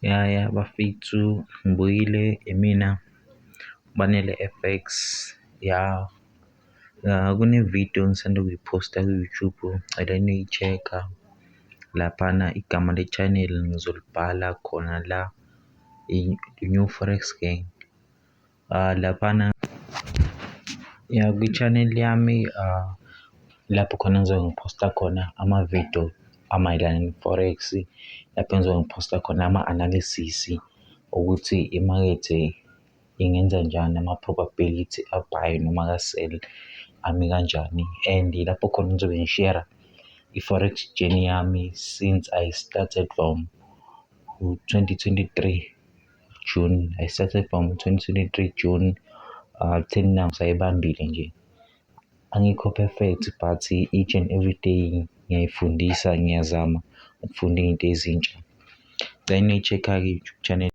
Ya bafethu ngibuyile imina Banele-FX ya kune-video engisanda kuyiphosta ku-YouTube ngicela niyi-check-a laphana igama le-channel ngizolibhala khona la i-New Forex Gang laphana kwi-channel yami lapho khona ngizobe ngiphosta khona ama-video amayelana ne-forex lapho engizobe ngiphosta khona ama-analysis ukuthi imakethe ingenza njani ama-probability a-buy noma ka-sell ami kanjani and lapho khona ngizobe ngishera i-forex journey yami since I started from 2023 June. I started from 2023 June till now ngisayibambile nje. Angikho perfect but each and every day ngiyayifundisa, ngiyazama ukufunda izinto ezintsha. Then niyi-check-a-ke i-YouTube channel.